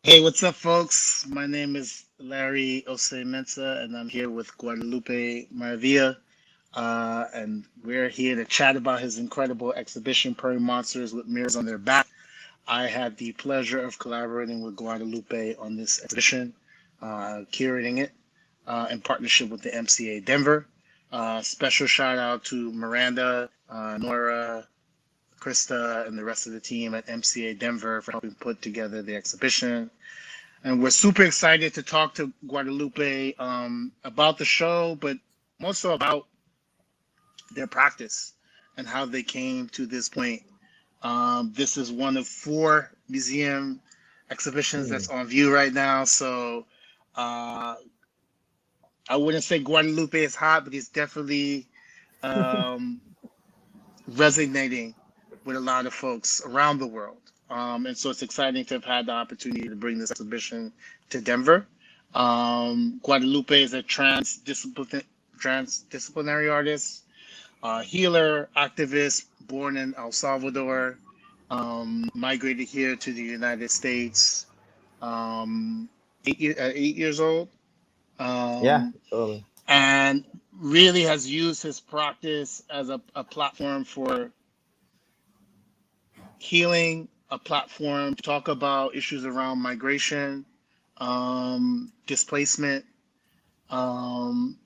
Hey, what's up, folks? My name is Larry Ossei-Mensah, and I'm here with Guadalupe Maravilla. And we're here to chat about his incredible exhibition, Prairie Monsters with Mirrors on Their Back. I had the pleasure of collaborating with Guadalupe on this exhibition, curating it in partnership with the MCA Denver. Special shout out to Miranda, Nora, Krista, and the rest of the team at MCA Denver for helping put together the exhibition. And we're super excited to talk to Guadalupe about the show, but also about their practice and how they came to this point. This is one of four museum exhibitions Hmm. that's on view right now. So uh, I wouldn't say Guadalupe is hot, but he's definitely um, resonating with a lot of folks around the world. And so it's exciting to have had the opportunity to bring this exhibition to Denver. Guadalupe is a transdisciplinary artist, healer, activist, born in El Salvador, migrated here to the United States, um, 8 years old, Yeah, um, totally. and really has used his practice as a platform for healing, a platform to talk about issues around migration, displacement. Um,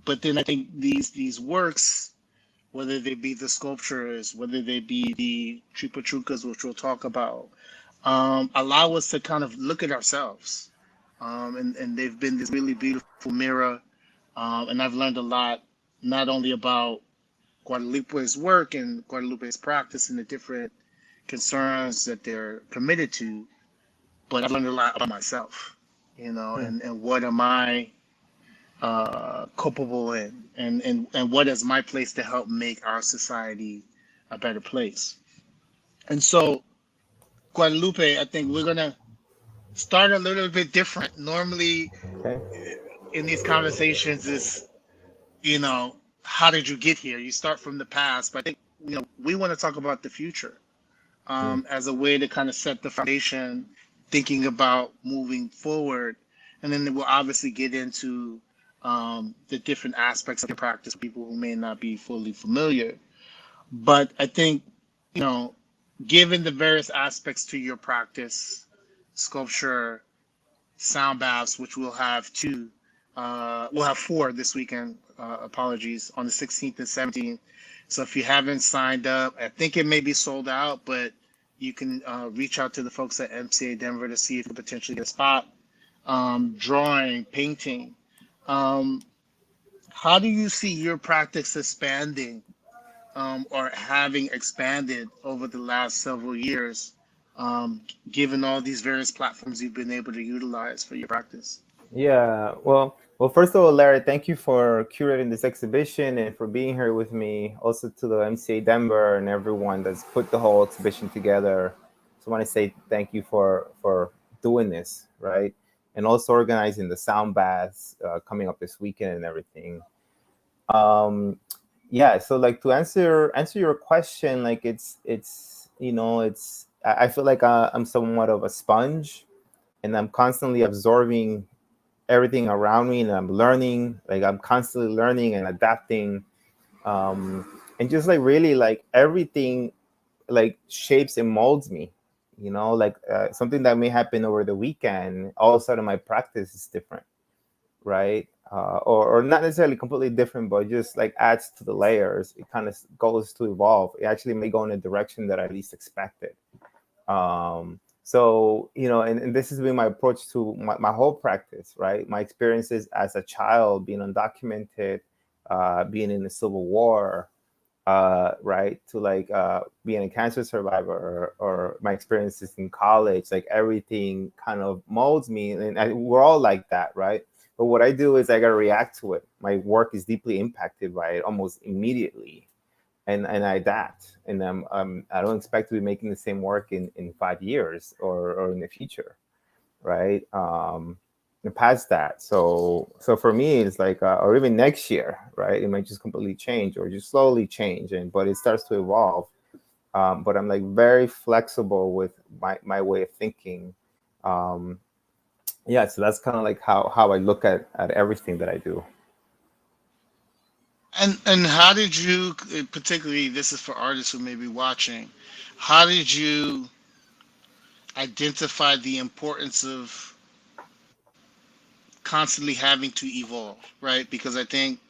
but then I think these works, whether they be the sculptures, whether they be the tripotrucas, which we'll talk about, allow us to kind of look at ourselves. And they've been this really beautiful mirror. And I've learned a lot, not only about Guadalupe's work and Guadalupe's practice and the different concerns that they're committed to, but I've learned a lot about myself, Hmm. and what am I culpable in, and what is my place to help make our society a better place. And so, Guadalupe, I think we're gonna start a little bit different. Normally, Okay. in these conversations, is how did you get here? You start from the past, but I think we want to talk about the future Hmm. as a way to kind of set the foundation, thinking about moving forward. And then we'll obviously get into the different aspects of the practice for people who may not be fully familiar. But I think, you know, given the various aspects to your practice, sculpture, sound baths, which we'll have four this weekend. Apologies, on the 16th and 17th. So if you haven't signed up, I think it may be sold out, but you can reach out to the folks at MCA Denver to see if you potentially get a spot. Drawing, painting. Um, how do you see your practice expanding, or having expanded over the last several years, given all these various platforms you've been able to utilize for your practice? Yeah. Well. First of all, Larry, thank you for curating this exhibition and for being here with me. Also to the MCA Denver and everyone that's put the whole exhibition together. So I want to say thank you for doing this, right? And also organizing the sound baths coming up this weekend and everything. Um, yeah. So like to answer your question, like I feel like I'm somewhat of a sponge and I'm constantly absorbing everything around me and I'm learning, like I'm constantly learning and adapting. And just like really like everything like shapes and molds me, like something that may happen over the weekend, all of a sudden my practice is different, right? Or not necessarily completely different, but just like adds to the layers. It kind of goes to evolve. It actually may go in a direction that I least expected. So and this has been my approach to my whole practice, right? My experiences as a child, being undocumented, being in the Civil War, right, to like being a cancer survivor, or my experiences in college, like everything kind of molds me, and we're all like that, right? But what I do is I gotta react to it. My work is deeply impacted by it almost immediately, and I adapt. And I don't expect to be making the same work in 5 years or in the future, right? And past that. So for me, it's like, or even next year, right? It might just completely change or just slowly change, and but it starts to evolve. But I'm like very flexible with my way of thinking, um, yeah, so that's kind of like how I look at everything that I do. And how did you, particularly this is for artists who may be watching, how did you identify the importance of constantly having to evolve, right? Because I think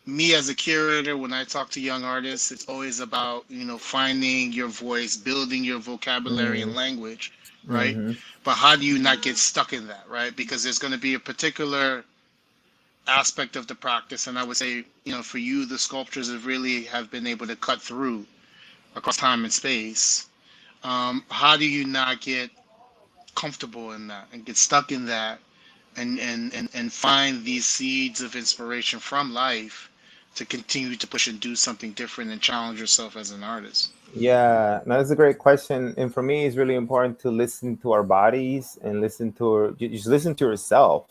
me as a curator, when I talk to young artists, it's always about, finding your voice, building your vocabulary and Mm, language, right? hmm. But how do you not get stuck in that, right? Because there's going to be a particular aspect of the practice, and I would say, for you, the sculptures have been able to cut through across time and space. How do you not get comfortable in that and get stuck in that, and find these seeds of inspiration from life to continue to push and do something different and challenge yourself as an artist? Yeah, no, that's a great question. And for me, it's really important to listen to our bodies and listen to just listen to yourself,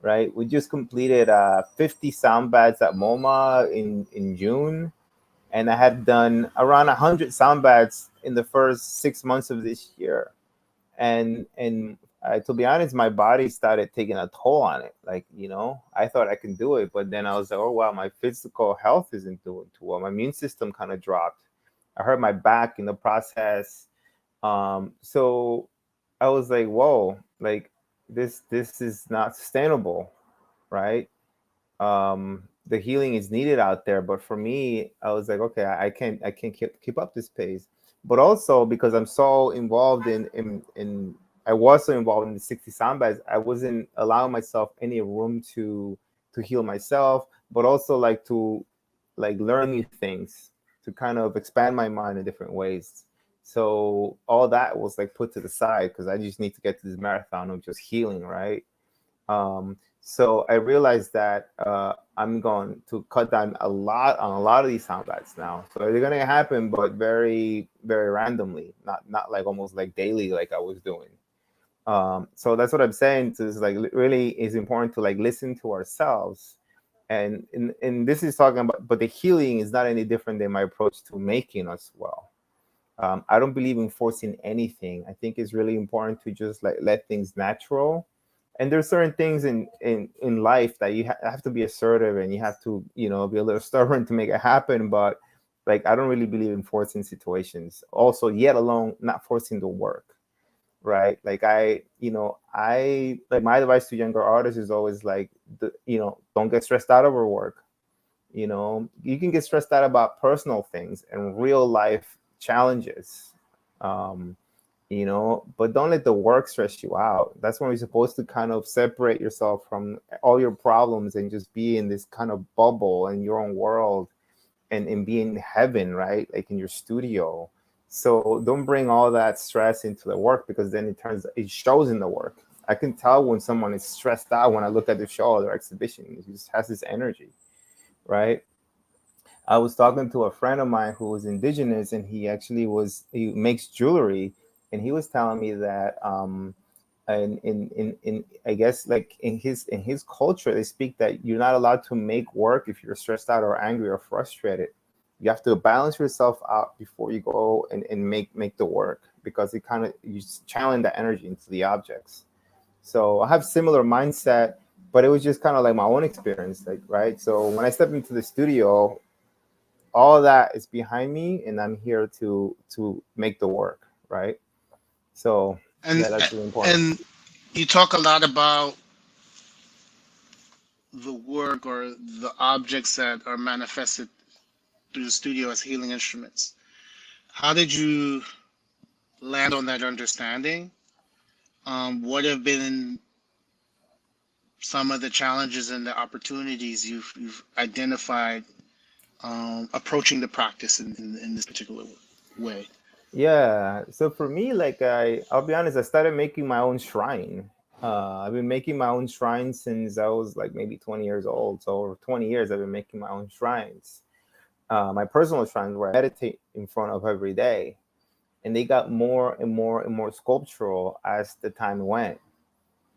right? We just completed 50 sound baths at MoMA in June, and I had done around 100 sound baths in the first 6 months of this year. And to be honest, my body started taking a toll on it. Like, I thought I can do it, but then I was like, oh wow, my physical health isn't doing too well. My immune system kind of dropped. I hurt my back in the process. So I was like, whoa, like this is not sustainable, right? The healing is needed out there, but for me, I was like, okay, I can't keep up this pace. But also because I'm so involved in I was so involved in the 60 soundbites, I wasn't allowing myself any room to heal myself, but also like to like learn new things, to kind of expand my mind in different ways. So all that was like put to the side because I just need to get to this marathon of just healing, right? So I realized that I'm going to cut down a lot on a lot of these sound bites now. So they're gonna happen, but very, very randomly, not like almost like daily, like I was doing. So that's what I'm saying. To is like really is important to like listen to ourselves, and this is talking about, but the healing is not any different than my approach to making us well. I don't believe in forcing anything. I think it's really important to just like let things natural. And there's certain things in life that you have to be assertive, and you have to be a little stubborn to make it happen. But like I don't really believe in forcing situations. Also, yet alone not forcing the work, right? Like I like my advice to younger artists is always like don't get stressed out over work. You can get stressed out about personal things and real life challenges, um, but don't let the work stress you out. That's when you're supposed to kind of separate yourself from all your problems and just be in this kind of bubble in your own world, and be in heaven, right? Like in your studio. So don't bring all that stress into the work, because then it shows in the work. I can tell when someone is stressed out when I look at the show or their exhibition. It just has this energy, right? I was talking to a friend of mine who was indigenous, and he makes jewelry, and he was telling me that in I guess like in his culture they speak that you're not allowed to make work if you're stressed out or angry or frustrated. You have to balance yourself out before you go and make the work, because it kind of you channel that energy into the objects. So I have similar mindset, but it was just kind of like my own experience, like right. So when I step into the studio, all that is behind me, and I'm here to make the work, right? So And yeah, that's really important. and you talk a lot about the work or the objects that are manifested through the studio as healing instruments. How did you land on that understanding? What have been some of the challenges and the opportunities you've identified, approaching the practice in this particular way? Yeah, so for me, like I'll be honest, I started making my own shrine. I've been making my own shrine since I was like maybe 20 years old. So over 20 years I've been making my own shrines. My personal shrines where I meditate in front of every day, and they got more and more and more sculptural as the time went,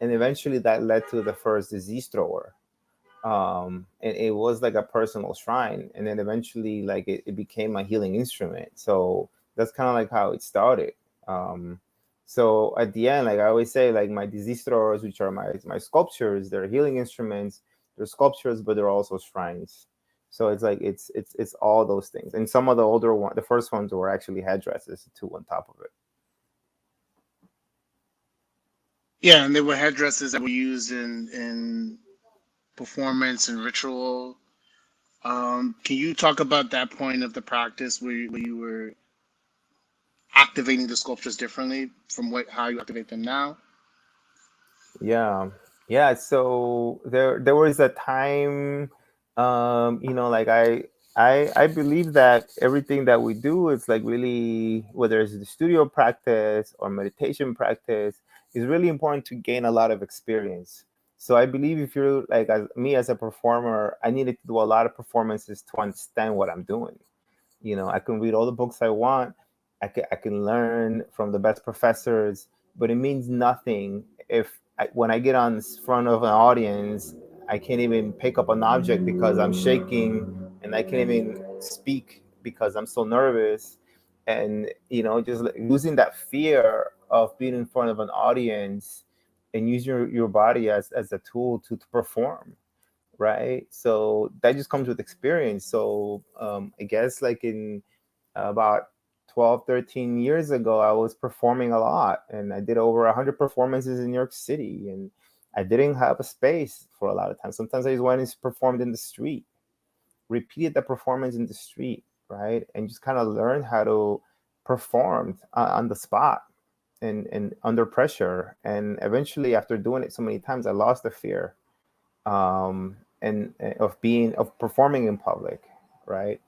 and eventually that led to the first disease thrower. And it was like a personal shrine, and then eventually it became a healing instrument. So that's kind of like how it started. um So at the end, like I always say, like my disease throwers, which are my sculptures, they're healing instruments, they're sculptures, but they're also shrines. So it's like it's all those things. And some of the older one, the first ones were actually headdresses too on top of it. Yeah, and they were headdresses that were used in performance and ritual. Can you talk about that point of the practice where you were activating the sculptures differently from what how you activate them now? Yeah, yeah. So there was a time, like I believe that everything that we do is like really, whether it's the studio practice or meditation practice, is really important to gain a lot of experience. So I believe if you're like as me as a performer, I needed to do a lot of performances to understand what I'm doing. I can read all the books I want. I can learn from the best professors, but it means nothing if when I get on front of an audience, I can't even pick up an object because I'm shaking, and I can't even speak because I'm so nervous. And just like losing that fear of being in front of an audience and use your body as a tool to perform, right? So that just comes with experience. So I guess like in about 12, 13 years ago, I was performing a lot, and I did over 100 performances in New York City, and I didn't have a space for a lot of times. Sometimes I just went and performed in the street, repeated the performance in the street, right? And just kind of learned how to perform on the spot and under pressure. And eventually, after doing it so many times, I lost the fear and of performing in public, right?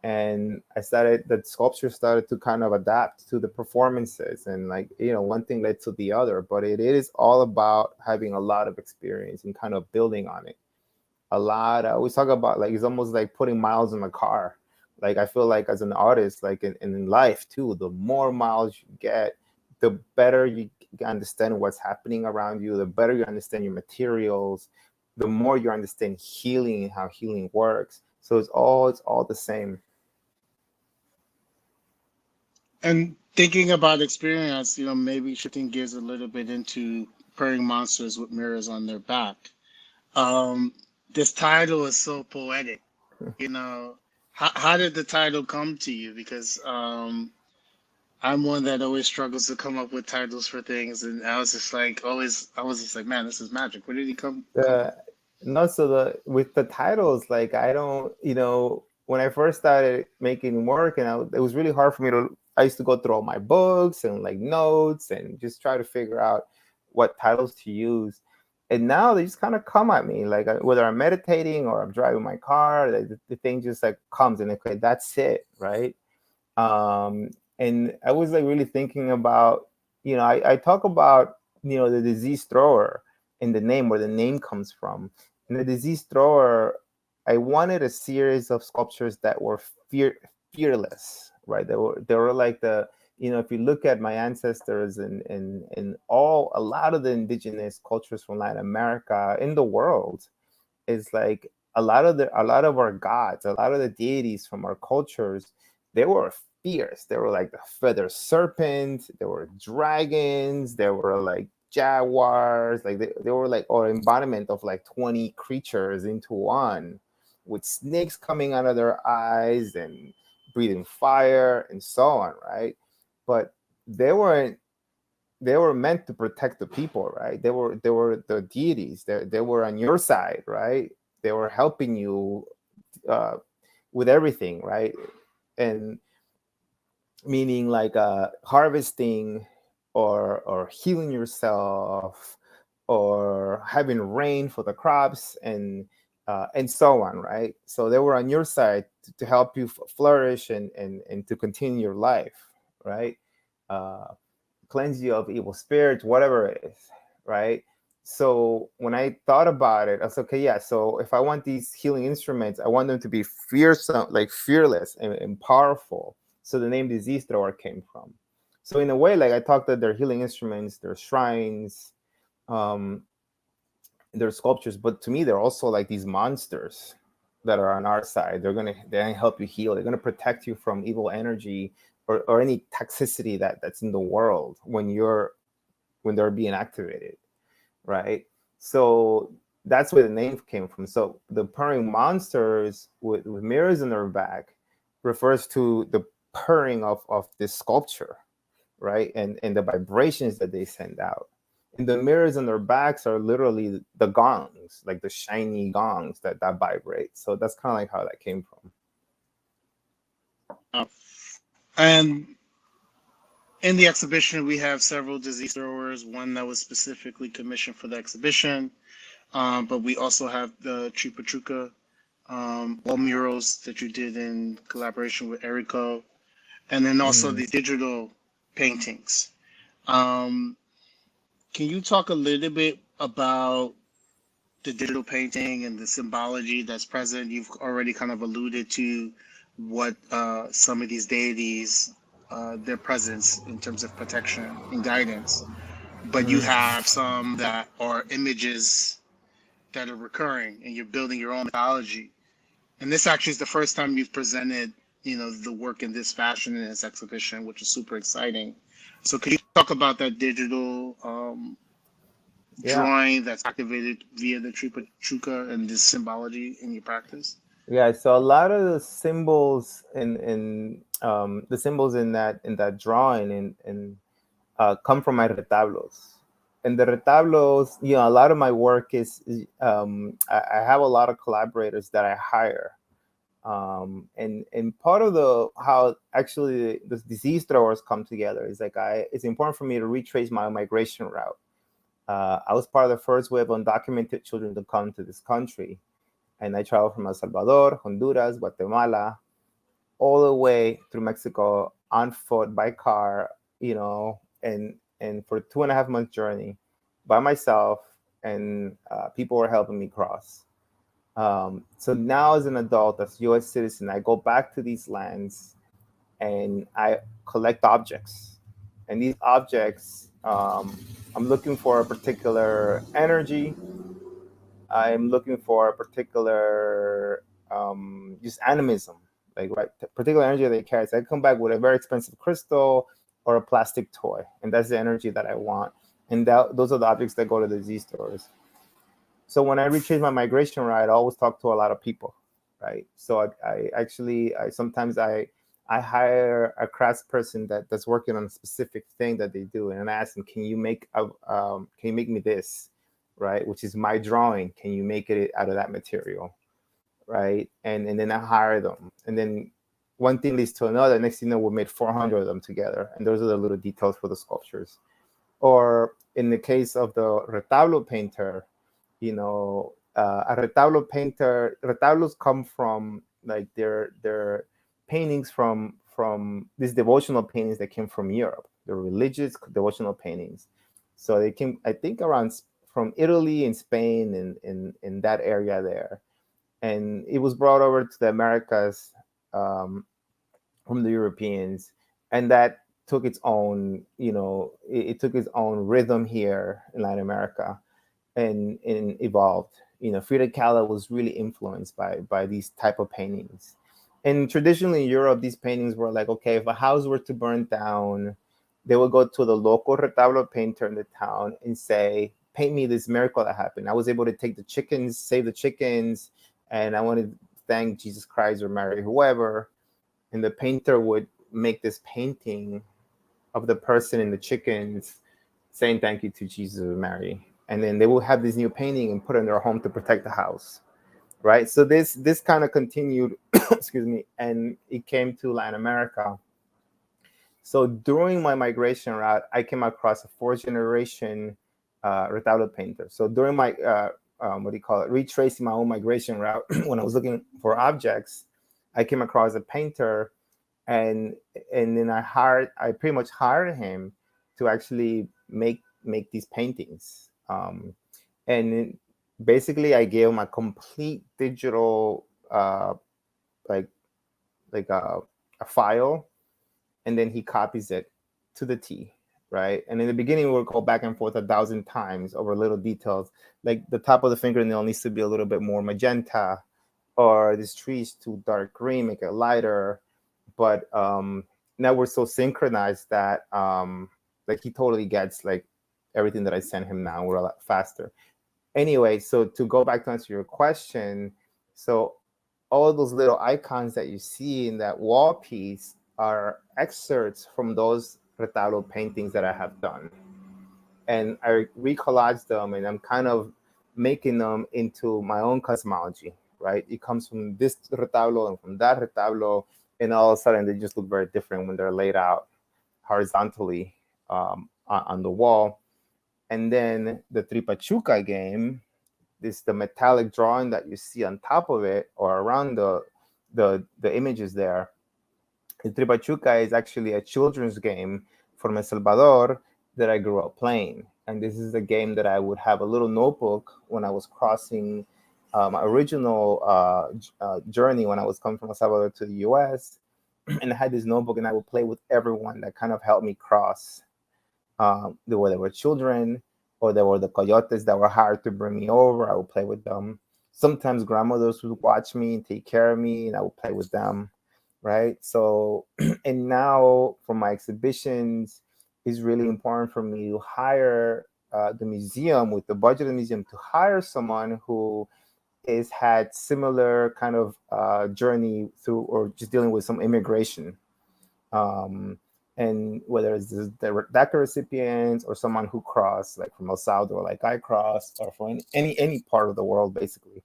And I started the sculpture started to kind of adapt to the performances, and like one thing led to the other. But it is all about having a lot of experience and kind of building on it a lot. I always talk about like it's almost like putting miles in a car. Like I feel like as an artist, like in life too, the more miles you get, the better you understand what's happening around you, the better you understand your materials, the more you understand healing and how healing works. So it's all the same. And thinking about experience, maybe shifting gears a little bit into praying monsters with mirrors on their back. Um, this title is so poetic. How did the title come to you? Because I'm one that always struggles to come up with titles for things, and I was just like always, I was just like, man, this is magic. Where did he come The from? No, so the with the titles, like I don't, when I first started making work, and it was really hard for me to. I used to go through all my books and like notes and just try to figure out what titles to use. And now they just kind of come at me, like whether I'm meditating or I'm driving my car, the thing just like comes and okay, that's it, right? um, and I was like really thinking about, I talk about, the disease thrower in the name, where the name comes from. And the disease thrower, I wanted a series of sculptures that were fearless, right? They were like if you look at my ancestors and all a lot of the indigenous cultures from Latin America in the world, is like a lot of our gods, a lot of the deities from our cultures, they were fierce. They were like the feather serpent, there were dragons, there were like jaguars, like they were like or embodiment of like 20 creatures into one, with snakes coming out of their eyes and breathing fire and so on, right? But they weren't they were meant to protect the people, right? They were the deities. They were on your side, right? They were helping you uh, with everything, right? And meaning like harvesting or healing yourself or having rain for the crops and so on, right? So they were on your side to help you flourish and to continue your life, right? Uh, Cleanse you of evil spirits, whatever it is, right? So when I thought about it, I was okay, yeah. So if I want these healing instruments, I want them to be fearsome, like fearless and powerful. So the name disease thrower came from. So in a way, like I talked that they're healing instruments, they're shrines, um, they're sculptures, but to me, they're also like these monsters that are on our side. They're gonna help you heal. They're gonna protect you from evil energy or any toxicity that's in the world when they're being activated, right? So that's where the name came from. So the purring monsters with mirrors in their back refers to the purring of this sculpture, right? And the vibrations that they send out. And the mirrors on their backs are literally the gongs, like the shiny gongs that vibrate. So that's kind of like how that came from. Uh, and in the exhibition, we have several disease throwers. One that was specifically commissioned for the exhibition, but we also have the Chupa Chuca wall murals that you did in collaboration with Erico, and then also Mm. the digital paintings. Um, can you talk a little bit about the digital painting and the symbology that's present? You've already kind of alluded to what some of these deities, their presence in terms of protection and guidance, but you Mm. have some that are images that are recurring, and you're building your own mythology. And this actually is the first time you've presented, the work in this fashion in this exhibition, which is super exciting. So could you talk about that digital Yeah. drawing that's activated via the Chuka and this symbology in your practice? Yeah, so a lot of the symbols in the symbols in that drawing come from my retablos. And the retablos, a lot of my work I have a lot of collaborators that I hire. And part of the how actually the disease throwers come together is like it's important for me to retrace my migration route. I was part of the first wave of undocumented children to come to this country, and I traveled from El Salvador, Honduras, Guatemala, all the way through Mexico on foot by car, and for 2.5 month journey by myself, and people were helping me cross. So now, as an adult, as U.S. citizen, I go back to these lands and I collect objects, and these objects, I'm looking for a particular energy. I'm looking for a particular just animism, like right, particular energy that they carry. So I come back with a very expensive crystal or a plastic toy, and that's the energy that I want. And those are the objects that go to the Z stores. So when I retrace my migration route, I always talk to a lot of people, right? So I actually sometimes I hire a crafts person that's working on a specific thing that they do, and I ask them, can you make me this, right? Which is my drawing. Can you make it out of that material, right? And then I hire them, and then one thing leads to another. Next thing you know, we made 400 of them together, and those are the little details for the sculptures. Or in the case of the retablo painter, a retablo painter, retablos come from like their paintings from these devotional paintings that came from Europe. They're religious devotional paintings. So they came, I think, around from Italy and Spain and in that area there, and it was brought over to the Americas um, from the Europeans, and that took its own, it took its own rhythm here in Latin America, and evolved. Frida Kahlo was really influenced by these type of paintings. And traditionally in Europe, these paintings were like, okay, if a house were to burn down, they would go to the local retablo painter in the town and say, paint me this miracle that happened. I was able to take the chickens, save the chickens, and I want to thank Jesus Christ or Mary, whoever. And the painter would make this painting of the person and the chickens saying thank you to Jesus or Mary. And then they will have this new painting and put it in their home to protect the house. Right. So this kind of continued, excuse me, and it came to Latin America. So during my migration route, I came across a fourth generation retablo painter. So during my what do you call it, retracing my own migration route, when I was looking for objects, I came across a painter, and then I pretty much hired him to actually make these paintings. And basically, I gave him a complete digital like like a file, and then he copies it to the T, right? And in the beginning, we'll go back and forth 1,000 times over little details, like the top of the fingernail needs to be a little bit more magenta, or this tree is too dark green, make it lighter. But now we're so synchronized that like he totally gets like everything that I send him now. We're a lot faster. Anyway, so to go back to answer your question, so all those little icons that you see in that wall piece are excerpts from those retablo paintings that I have done. And I recollage them, and I'm kind of making them into my own cosmology, right? It comes from this retablo and from that retablo, and all of a sudden they just look very different when they're laid out horizontally on the wall. And then the Tripachuca game, this the metallic drawing that you see on top of it or around the images there. El Tripachuca is actually a children's game from El Salvador that I grew up playing. And this is a game that I would have a little notebook when I was crossing my original journey when I was coming from El Salvador to the US. And I had this notebook and I would play with everyone that kind of helped me cross. There were children, or there were the coyotes that were hired to bring me over. I would play with them. Sometimes grandmothers would watch me and take care of me, and I would play with them, right? So, and now for my exhibitions, it's really important for me to hire the museum, with the budget of the museum, to hire someone who has had similar kind of journey through, or just dealing with some immigration. Um, and whether it's the DACA recipients or someone who crossed, like from El Salvador, like I crossed, or from any part of the world, basically,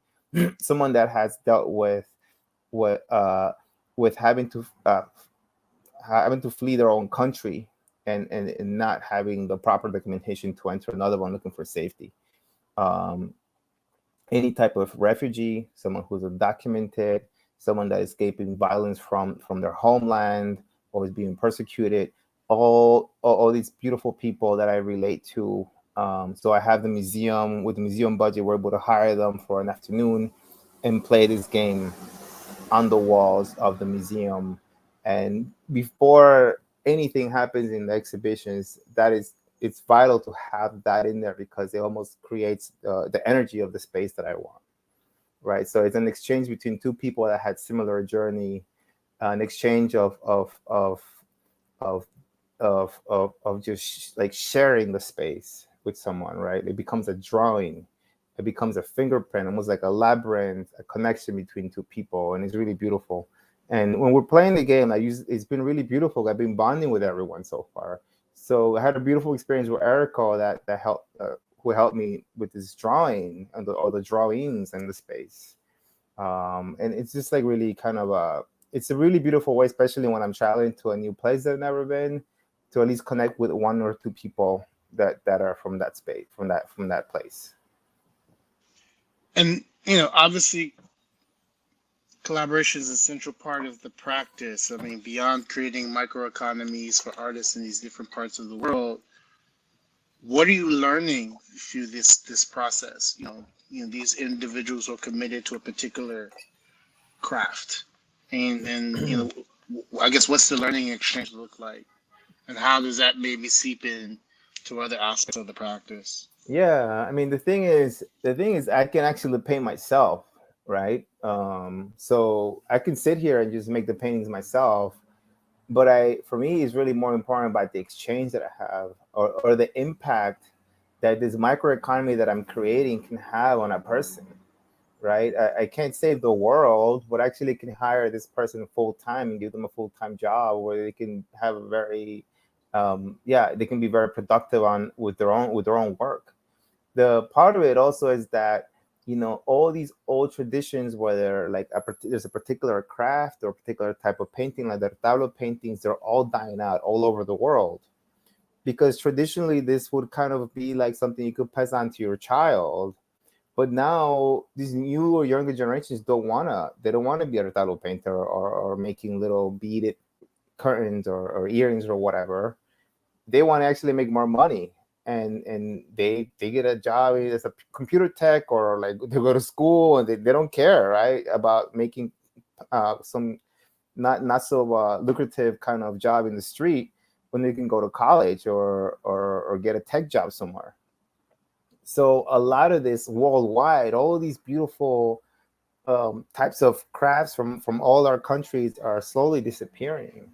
someone that has dealt with uh, with having to flee their own country, and not having the proper documentation to enter another one, looking for safety. Um, any type of refugee, someone who's undocumented, someone that is escaping violence from their homeland or is being persecuted, all these beautiful people that I relate to. So I have the museum. With the museum budget, we're able to hire them for an afternoon and play this game on the walls of the museum. And before anything happens in the exhibitions, it's vital to have that in there, because it almost creates the energy of the space that I want, right? So it's an exchange between two people that had similar journey, an exchange of of just like sharing the space with someone, right? It becomes a drawing, it becomes a fingerprint, almost like a labyrinth, a connection between two people, and it's really beautiful. And when we're playing the game, it's been really beautiful. I've been bonding with everyone so far. So I had a beautiful experience with Erico that helped, who helped me with this drawing and all the drawings in the space. And it's just like really kind of it's a really beautiful way, especially when I'm traveling to a new place that I've never been, to at least connect with one or two people that are from that space, from that place. And obviously, collaboration is a central part of the practice. I mean, beyond creating microeconomies for artists in these different parts of the world, what are you learning through this process? These individuals are committed to a particular craft, and I guess, what's the learning exchange look like, and how does that maybe seep in to other aspects of the practice? Yeah, I mean the thing is I can actually paint myself, right? So I can sit here and just make the paintings myself, but I for me it's really more important about the exchange that I have, or the impact that this microeconomy that I'm creating can have on a person, right? I can't save the world, but actually can hire this person full time and give them a full time job where they can have a very yeah, they can be very productive on with their own work. The part of it also is that, all these old traditions, whether like there's a particular craft or a particular type of painting, like the tablo paintings, they're all dying out all over the world, because traditionally this would kind of be like something you could pass on to your child. But now these new or younger generations they don't want to be a retablo painter, or making little beaded curtains, or earrings or whatever. They want to actually make more money, and they get a job as a computer tech, or like they go to school, and they don't care, right, about making some not so lucrative kind of job in the street, when they can go to college, or get a tech job somewhere. So a lot of this worldwide, all these beautiful types of crafts from all our countries are slowly disappearing.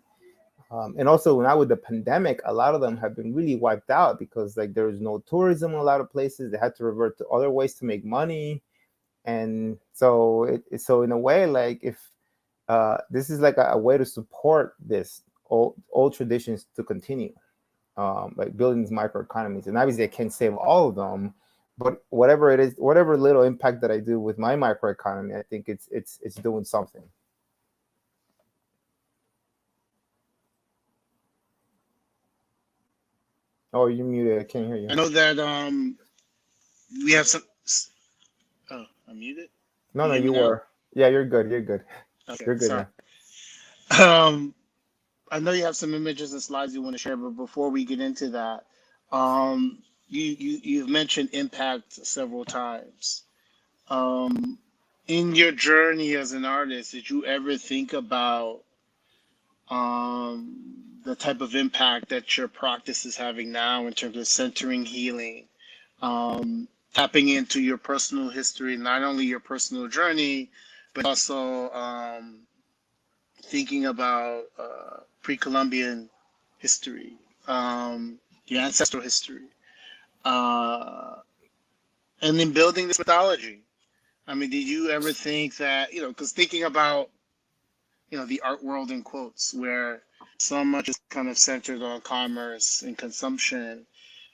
And also now with the pandemic, a lot of them have been really wiped out because like there's no tourism in a lot of places. They had to revert to other ways to make money. And so so in a way, like if this is like a way to support this old traditions to continue, like building these microeconomies. And obviously I can't save all of them, but whatever it is, whatever little impact that I do with my microeconomy, I think it's doing something. Oh, you're muted. I can't hear you. I know that we have some. Oh, I'm muted. No, You no, hear me you now? were. Yeah, you're good. You're good. Okay, You're good sorry. now. Um, I know you have some images and slides you want to share, but before we get into that, you've mentioned impact several times. Um, in your journey as an artist, did you ever think about the type of impact that your practice is having now in terms of centering healing, tapping into your personal history, not only your personal journey, but also thinking about pre-Columbian history, your ancestral history, uh, and then building this mythology. I mean, did you ever think that, because thinking about, the art world in quotes, where so much is kind of centered on commerce and consumption,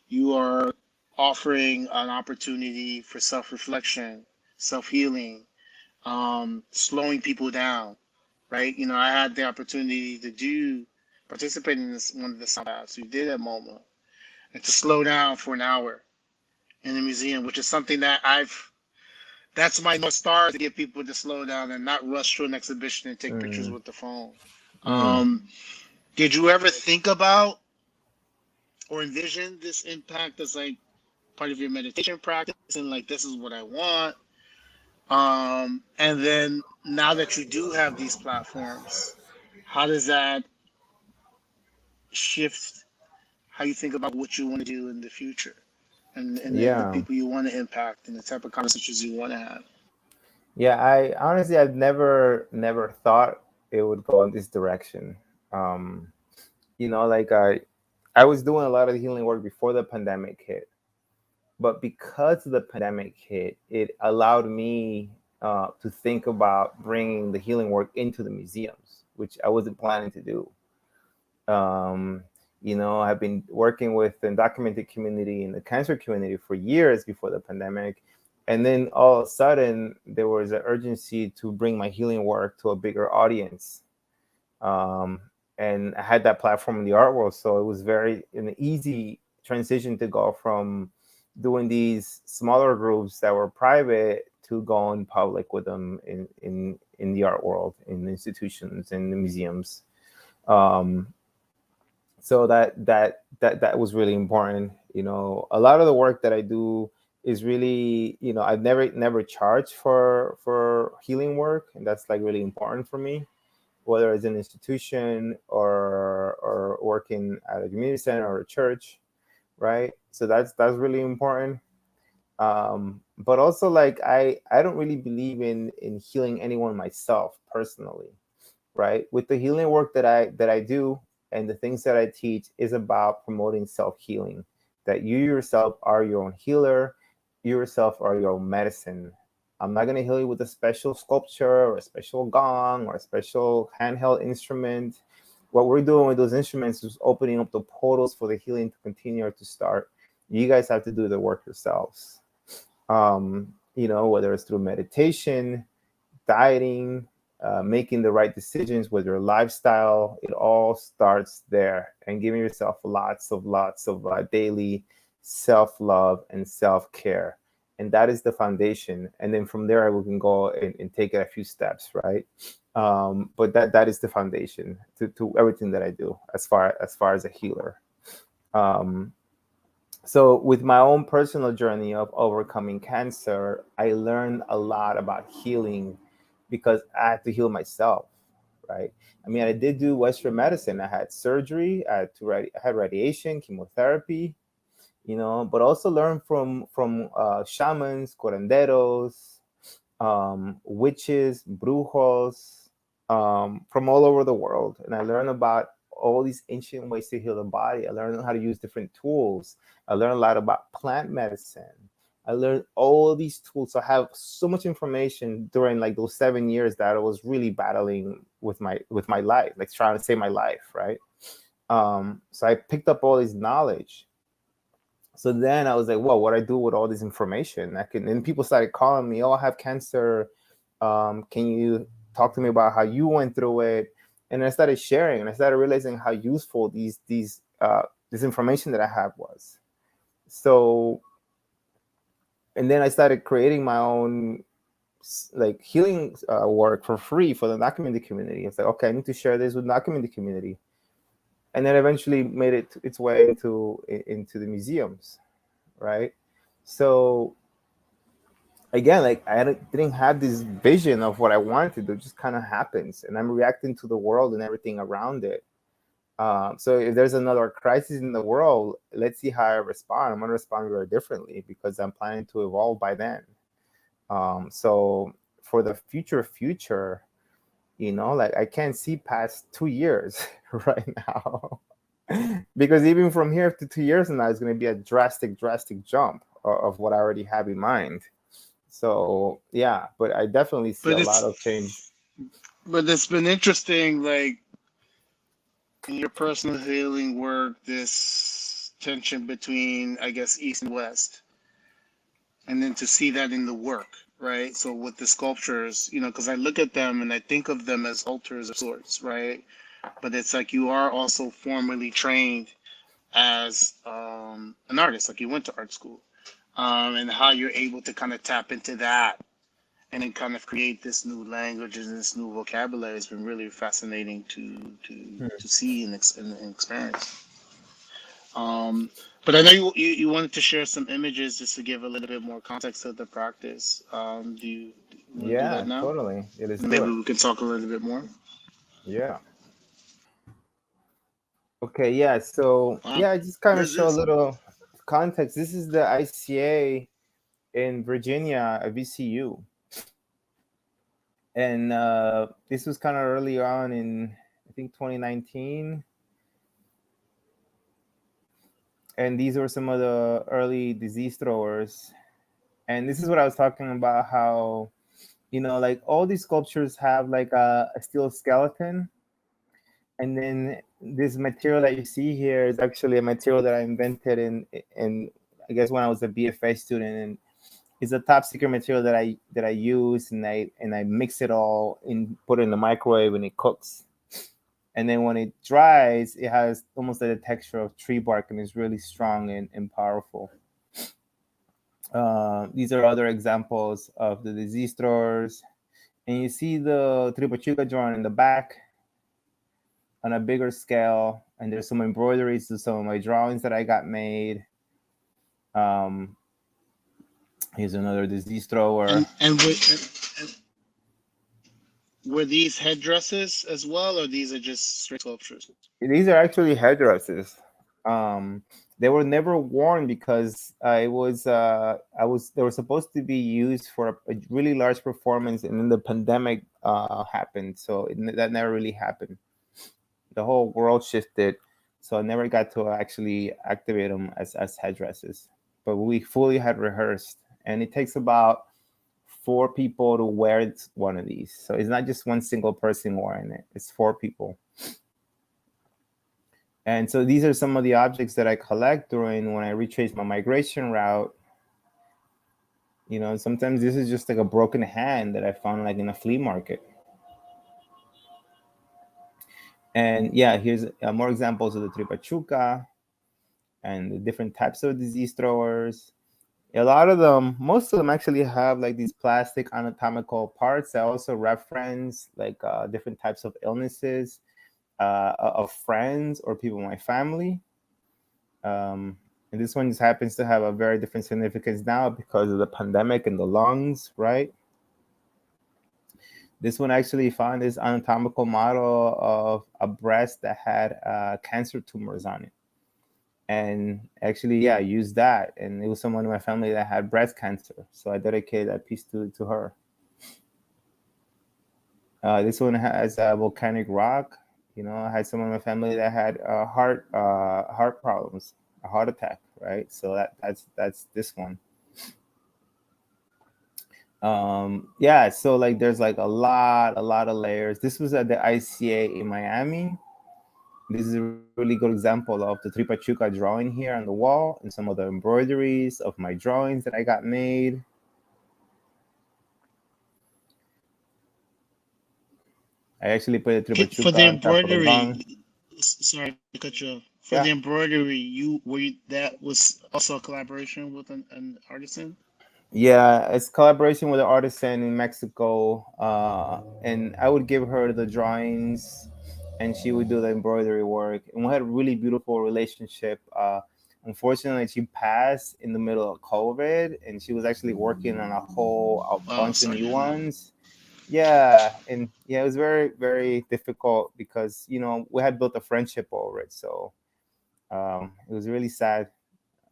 you are offering an opportunity for self-reflection, self-healing, slowing people down, right? I had the opportunity to participate in this one of the sound baths we did at MoMA, and to slow down for an hour in the museum, which is something that's my North Star, to get people to slow down and not rush through an exhibition and take pictures Mm, with the phone. mm. Um, did you ever think about or envision this impact as like part of your meditation practice and like this is what I want? And then now that you do have these platforms, how does that shift how you think about what you want to do in the future and the Yeah. people you want to impact and the type of conversations you want to have? Yeah, I honestly I've never thought it would go in this direction. Um, like I was doing a lot of healing work before the pandemic hit, but because the pandemic hit, it allowed me to think about bringing the healing work into the museums, which I wasn't planning to do. Um, I've been working with the undocumented community and the cancer community for years before the pandemic. And then all of a sudden, there was an urgency to bring my healing work to a bigger audience. Um, and I had that platform in the art world. So it was very an easy transition to go from doing these smaller groups that were private to going public with them in the art world, in institutions, in the museums. Um, so that was really important. A lot of the work that I do is really, I've never charged for healing work, and that's like really important for me, whether it's an institution or working at a community center or a church, right? So that's really important. But also, like, I don't really believe in healing anyone myself personally, right? With the healing work that I do and the things that I teach is about promoting self-healing, that you yourself are your own healer, you yourself are your own medicine. I'm not going to heal you with a special sculpture or a special gong or a special handheld instrument. What we're doing with those instruments is opening up the portals for the healing to continue or to start. You guys have to do the work yourselves. Whether it's through meditation, dieting, making the right decisions with your lifestyle, it all starts there, and giving yourself lots of daily self-love and self-care. And that is the foundation. And then from there, we can go and take it a few steps, right? But that is the foundation to everything that I do as far as a healer. Um, so with my own personal journey of overcoming cancer, I learned a lot about healing because I had to heal myself, right? I mean, I did do Western medicine. I had surgery, I had radiation, chemotherapy, but also learn from shamans, curanderos, witches, brujos, from all over the world. And I learned about all these ancient ways to heal the body. I learned how to use different tools. I learned a lot about plant medicine. I learned all these tools. So I have so much information during like those 7 years that I was really battling with my life, like trying to save my life, right? So I picked up all this knowledge. So then I was like, well, what do I do with all this information? And people started calling me, oh, I have cancer. Can you talk to me about how you went through it? And I started sharing, and I started realizing how useful this information that I have was. So, and then I started creating my own like healing work for free for the documented community. It's like, okay, I need to share this with the documented community, and then eventually made its way into the museums, right? So again, like didn't have this vision of what I wanted to do. It just kind of happens, and I'm reacting to the world and everything around it. So if there's another crisis in the world, let's see how I respond. I'm going to respond very differently because I'm planning to evolve by then. So for the future, like I can't see past 2 years right now. Because even from here to 2 years from now, it's going to be a drastic jump of what I already have in mind. So yeah, but I definitely see But a lot it's of change. but it's been interesting, like in your personal healing work, this tension between, I guess, East and West, and then to see that in the work, right? So with the sculptures, because I look at them and I think of them as altars of sorts, right? But it's like you are also formally trained as an artist, like you went to art school, and how you're able to kind of tap into that and then kind of create this new language and this new vocabulary has been really fascinating to see and experience. Um, but I know you wanted to share some images just to give a little bit more context to the practice. Do you want to do that Yeah, now? totally. It is And maybe good. we can talk a little bit more. Yeah. Okay, yeah. So Wow. yeah, I just kind What of is show a this? little context. This is the ICA in Virginia, a VCU, and this was kind of early on in I think 2019. And these were some of the early disease throwers. And this is what I was talking about, how like all these sculptures have like a steel skeleton, and then this material that you see here is actually a material that I invented in I guess when I was a BFA student, and it's a top secret material that I use, and I mix it all and put it in the microwave and it cooks. And then when it dries, it has almost like the texture of tree bark, and it's really strong and powerful. These are other examples of the disease throwers. And you see the tripachuca drawn in the back on a bigger scale. And there's some embroideries to some of my drawings that I got made. Um, Here's another disease thrower. And were these headdresses as well, or these are just straight sculptures? These are actually headdresses. Um, they were never worn because they were supposed to be used for a really large performance, and then the pandemic happened, so that never really happened. The whole world shifted, so I never got to actually activate them as headdresses. But we fully had rehearsed, and it takes about 4 people to wear one of these. So it's not just one single person wearing it; it's 4 people. And so these are some of the objects that I collect during when I retrace my migration route. Sometimes this is just like a broken hand that I found like in a flea market. And yeah, here's more examples of the tripachuca and the different types of disease throwers. A lot of them, most of them actually have like these plastic anatomical parts that also reference like different types of illnesses of friends or people in my family. And this one just happens to have a very different significance now because of the pandemic and the lungs, right? This one actually found this anatomical model of a breast that had cancer tumors on it. And actually, yeah, I used that. And it was someone in my family that had breast cancer. So I dedicated that piece to her. This one has a volcanic rock You know, I had someone in my family that had heart problems, a heart attack, right? So that's this one. Yeah, so like there's like a lot of layers. This was at the ICA in Miami. This is a really good example of the Tripachuca drawing here on the wall and some of the embroideries of my drawings that I got made. I actually put the For Tripachuca the on top of the gong. embroidery, sorry to cut you off. For the Yeah. embroidery, that was also a collaboration with an artisan. Yeah, it's collaboration with an artisan in Mexico, and I would give her the drawings, and she would do the embroidery work. And we had a really beautiful relationship. Unfortunately, she passed in the middle of COVID, and she was actually working on a Oh, bunch of sorry to new hear that. ones. Yeah, and yeah, it was very very difficult because we had built a friendship over it. So it was really sad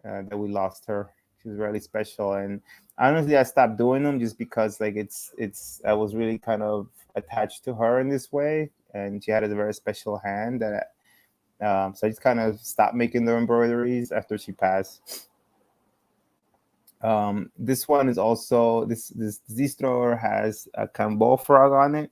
that we lost her. She was really special, and honestly, I stopped doing them just because like it's I was really kind of attached to her in this way, and she had a very special hand that so I just kind of stopped making the embroideries after she passed. This one is also this disease thrower has a Cambo frog on it,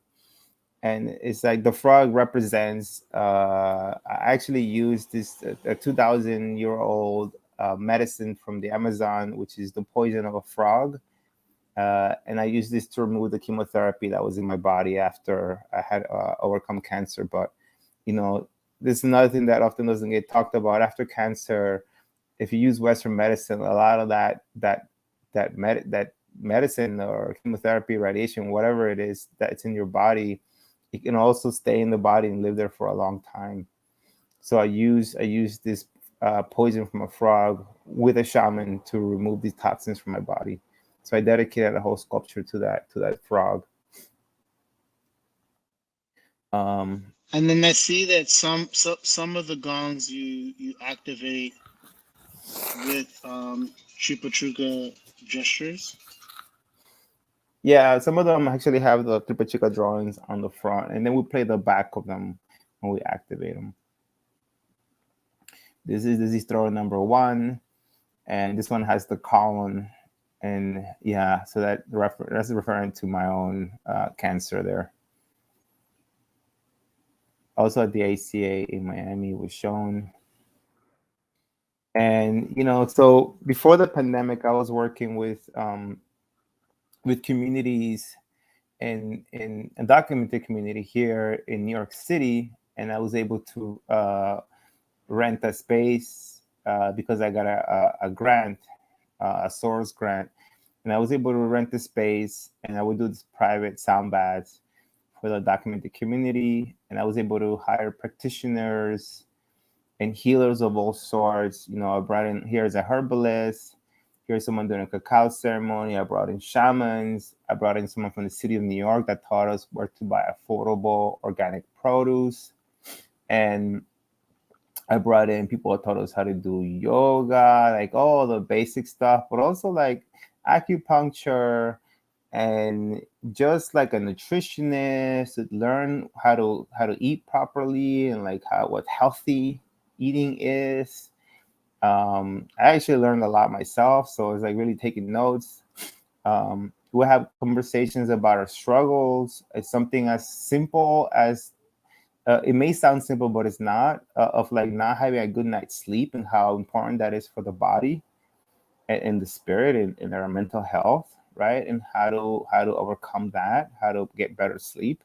and it's like the frog represents. I actually used this a 2,000-year-old medicine from the Amazon, which is the poison of a frog, and I used this to remove the chemotherapy that was in my body after I had overcome cancer. But you know, this is another thing that often doesn't get talked about. After cancer, if you use Western medicine, a lot of that medicine or chemotherapy, radiation, whatever it is that's in your body, it can also stay in the body and live there for a long time. So I use this poison from a frog with a shaman to remove these toxins from my body. So I dedicated a whole sculpture to that frog. Um, And then I see that some of the gongs you activate with Chupa Chuka gestures. yeah, some of them actually have the Tripa Chica drawings on the front, and then we play the back of them when we activate them. This is thrower number one, and this one has the column, and yeah, so that's referring to my own cancer there. Also at the ACA in Miami was shown. And so before the pandemic, I was working with communities in a documented community here in New York City, and I was able to rent a space because I got a grant, a source grant, and I was able to rent the space, and I would do this private sound baths for the documented community, and I was able to hire practitioners and healers of all sorts. I brought in here's a herbalist, here's someone doing a cacao ceremony. I brought in shamans. I brought in someone from the city of New York that taught us where to buy affordable organic produce. And I brought in people that taught us how to do yoga, like all the basic stuff, but also like acupuncture and just like a nutritionist to learn how to eat properly and like how what healthy eating is. I actually learned a lot myself, so it's like really taking notes. We'll have conversations about our struggles. It's something as simple as it may sound simple, but it's not. Of like not having a good night's sleep and how important that is for the body and the spirit and our mental health, right? And how to overcome that, how to get better sleep,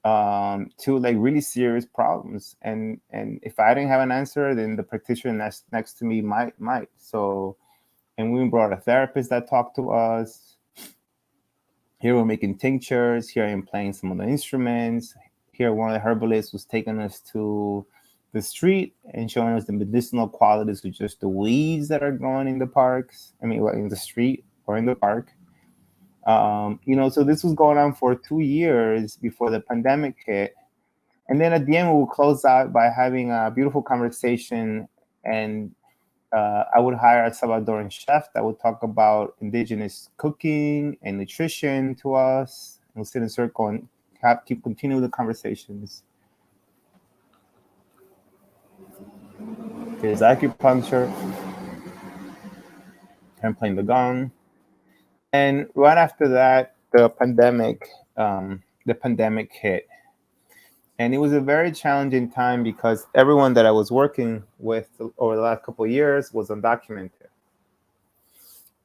to like really serious problems. And if I didn't have an answer, then the practitioner next to me might. So, and we brought a therapist that talked to us. Here we're making tinctures. Here I am playing some of the instruments. Here one of the herbalists was taking us to the street and showing us the medicinal qualities of just the weeds that are growing in the parks. I mean, in the street or in the park. So this was going on for 2 years before the pandemic hit. And then at the end, we will close out by having a beautiful conversation. And I would hire a Salvadoran chef that would talk about indigenous cooking and nutrition to us. And we'll sit in a circle and keep continue the conversations. There's acupuncture and playing the gong. And right after that, the pandemic hit, and it was a very challenging time because everyone that I was working with over the last couple of years was undocumented,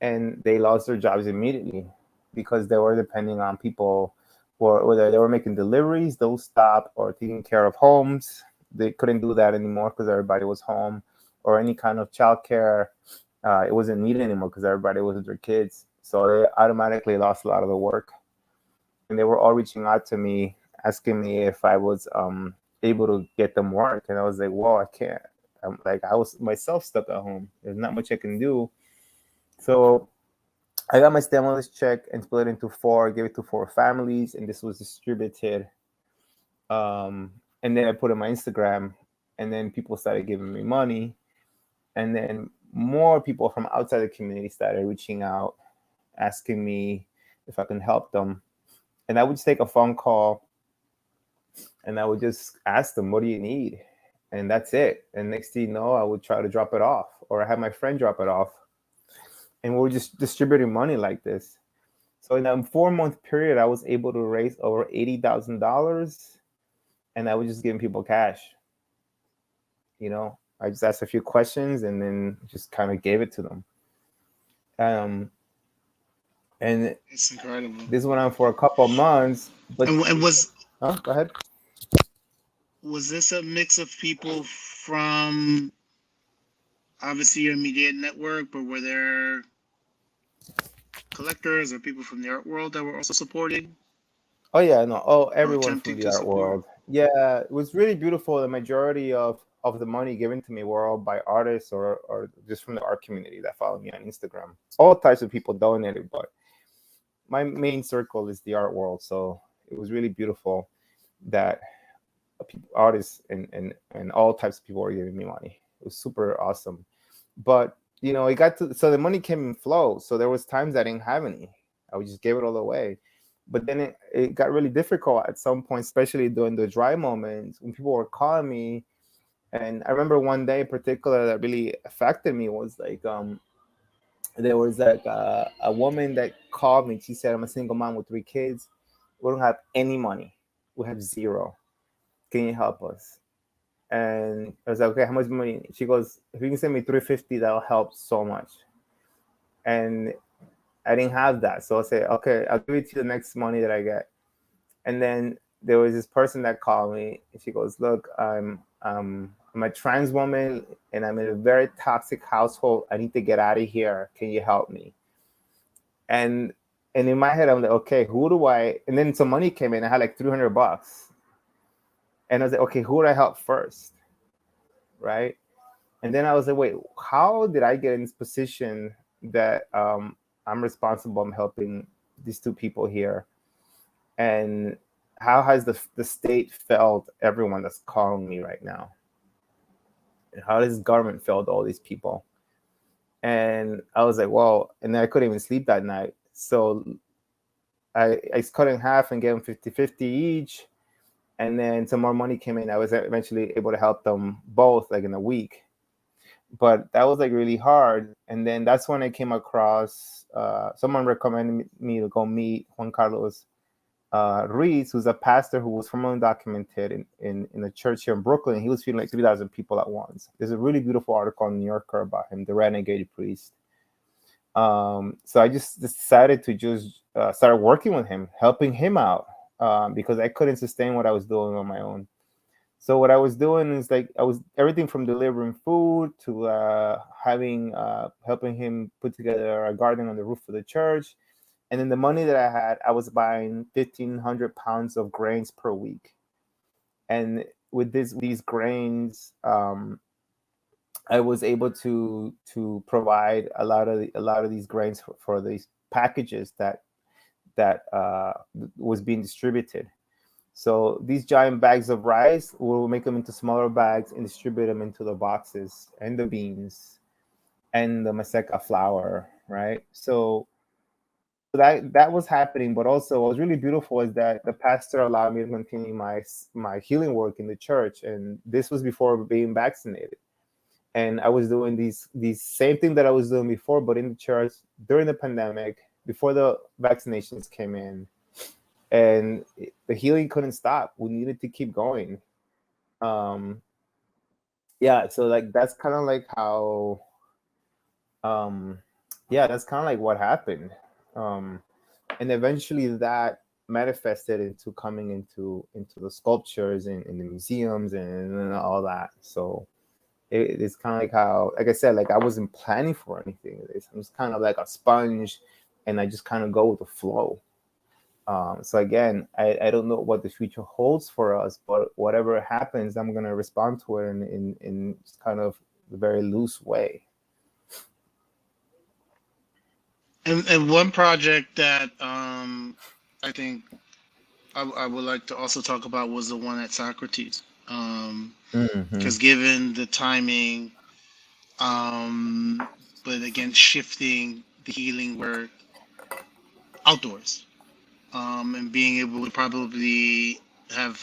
and they lost their jobs immediately because they were depending on people for whether they were making deliveries, those stopped, or taking care of homes. They couldn't do that anymore because everybody was home, or any kind of childcare. It wasn't needed anymore because everybody was with their kids. So they automatically lost a lot of the work, and they were all reaching out to me asking me if I was able to get them work, and I was like, "Whoa, I can't." I'm like, I was myself stuck at home. There's not much I can do. So I got my stimulus check and split it into four, gave it to four families, and this was distributed. And then I put it on my Instagram, and then people started giving me money, and then more people from outside the community started reaching out, asking me if I can help them. And I would just take a phone call, and I would just ask them, "What do you need?" And that's it. And next thing you know, I would try to drop it off, or I had my friend drop it off, and we were just distributing money like this. So in a 4 month period, I was able to raise over $80,000, and I was just giving people cash. You know, I just asked a few questions and then just kind of gave it to them. Um, and It's incredible. this went on for a couple of months. But And go ahead. was this a mix of people from obviously your immediate network, but were there collectors or people from the art world that were also supporting Oh yeah, no. Oh, or everyone from attempting the to art support? world. Yeah, it was really beautiful. The majority of the money given to me were all by artists or just from the art community that follow me on Instagram. All types of people donated, but my main circle is the art world. So it was really beautiful that artists and all types of people were giving me money. It was super awesome. But it got to so the money came in flow. So there was times I didn't have any. I would just give it all away. But then it got really difficult at some point, especially during the dry moments when people were calling me. And I remember one day in particular that really affected me was like there was like a woman that called me. She said, "I'm a single mom with three kids. We don't have any money. We have zero. Can you help us?" And I was like, "Okay, how much money?" She goes, "If you can send me 350, that'll help so much." And I didn't have that, so I said, "Okay, I'll give it to you the next money that I get." And then there was this person that called me, and she goes, "Look, I'm a trans woman, and I'm in a very toxic household. I need to get out of here. Can you help me?" And and in my head, I'm like, "Okay, who do I?" And then some money came in. I had like $300, and I was like, "Okay, who would I help first?" Right? And then I was like, "Wait, how did I get in this position that I'm responsible? I'm helping these two people here, and how has the state failed everyone that's calling me right now? And how does government failed all these people?" And I was like, "Well," and then I couldn't even sleep that night. So I cut it in half and gave them 50-50 each. And then some more money came in. I was eventually able to help them both like in a week. But that was like really hard. And then that's when I came across someone recommended me to go meet Juan Carlos Reese, who's a pastor who was formerly undocumented in a church here in Brooklyn. He was feeding like 3,000 people at once. There's a really beautiful article in New Yorker about him, the renegade priest. So I just decided to just start working with him, helping him out, because I couldn't sustain what I was doing on my own. So what I was doing is like I was everything from delivering food to having helping him put together a garden on the roof of the church, and then the money that I had, I was buying 1,500 pounds of grains per week. And with these grains, I was able to provide a lot of these grains for these packages that was being distributed. So these giant bags of rice, we'll make them into smaller bags and distribute them into the boxes and the beans and the maseca flour, right? So that was happening, but also what was really beautiful is that the pastor allowed me to continue my healing work in the church, and this was before being vaccinated. and I was doing these same thing that I was doing before, but in the church during the pandemic, before the vaccinations came in, and the healing couldn't stop. We needed to keep going. Um, yeah, so like that's kind of like how, um, yeah, that's kind of like what happened, um, and eventually that manifested into coming into the sculptures and in the museums and all that. So it's kind of like how, like I said, like I wasn't planning for anything of this. I was kind of like a sponge, and I just kind of go with the flow. So again, I don't know what the future holds for us, but whatever happens, I'm gonna respond to it in just kind of a very loose way. And one project that I think I would like to also talk about was the one at Socrates. Hmm. Because given the timing, um, but again, shifting the healing work outdoors, and being able to probably have